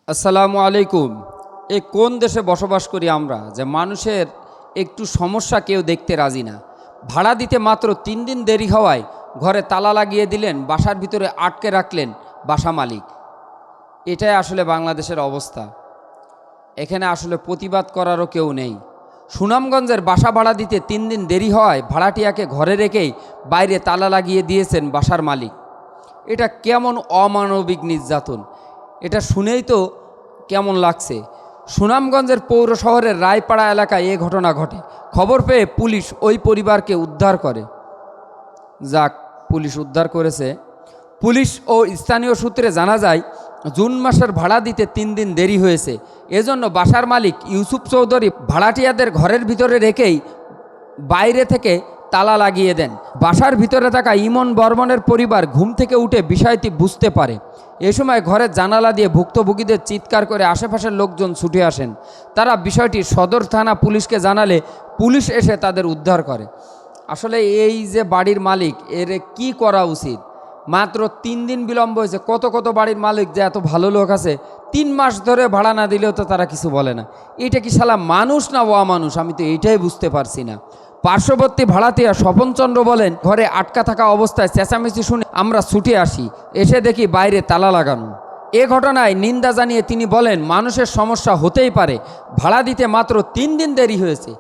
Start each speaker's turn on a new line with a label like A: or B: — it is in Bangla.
A: আসসালামু আলাইকুম। এ কোন দেশে বসবাস করি আমরা যে মানুষের একটু সমস্যা কেউ দেখতে রাজি না। ভাড়া দিতে মাত্র ৩ দিন দেরি হওয়ায় ঘরে তালা লাগিয়ে দিলেন, বাসার ভিতরে আটকে রাখলেন বাসা মালিক। এটাই আসলে বাংলাদেশের অবস্থা। এখানে আসলে প্রতিবাদ করারও কেউ নেই। সুনামগঞ্জের বাসা ভাড়া দিতে ৩ দিন দেরি হওয়ায় ভাড়াটিয়াকে ঘরে রেখেই বাইরে তালা লাগিয়ে দিয়েছেন বাসার মালিক। এটা কেমন অমানবিক নির্যাতন! এটা শুনেই তো কেমন লাগছে। সুনামগঞ্জের পৌর শহরের রায়পাড়া এলাকায় এ ঘটনা ঘটে। খবর পেয়ে পুলিশ ওই পরিবারকে উদ্ধার করে। যাক, পুলিশ উদ্ধার করেছে। পুলিশ ও স্থানীয় সূত্রে জানা যায়, জুন মাসের ভাড়া দিতে ৩ দিন দেরি হয়েছে। এজন্য বাসার মালিক ইউসুফ চৌধুরী ভাড়াটিয়াদের ঘরের ভিতরে রেখেই বাইরে থেকে তালা লাগিয়ে দেন। বাসার ভিতরে থাকা ইমন বর্মনের পরিবার ঘুম থেকে উঠে বিষয়টি বুঝতে পারে। এ সময় ঘরের জানালা দিয়ে ভুক্তভোগীদের চিৎকার করে আশেপাশের লোকজন ছুটে আসেন। তারা বিষয়টি সদর থানা পুলিশকে জানালে পুলিশ এসে তাদের উদ্ধার করে। আসলে এই যে বাড়ির মালিক, এর কি করা উচিত? মাত্র ৩ দিন বিলম্ব হয়েছে। কত কত বাড়ির মালিক যে এত ভালো লোক আছে, ৩ মাস ধরে ভাড়া না দিলেও তো তারা কিছু বলে না। এটা কি শালা মানুষ না অমানুষ? আমি তো এইটাই বুঝতে পারছি না। পার্শ্ববর্তী ভাড়াটিয়া স্বপনচন্দ্র বলেন, ঘরে আটকা থাকা অবস্থায় চেঁচামেচি শুনে আমরা ছুটে আসি, এসে দেখি বাইরে তালা লাগানো। এ ঘটনায় নিন্দা জানিয়ে তিনি বলেন, মানুষের সমস্যা হতেই পারে, ভাড়া দিতে মাত্র ৩ দিন দেরি হয়েছে।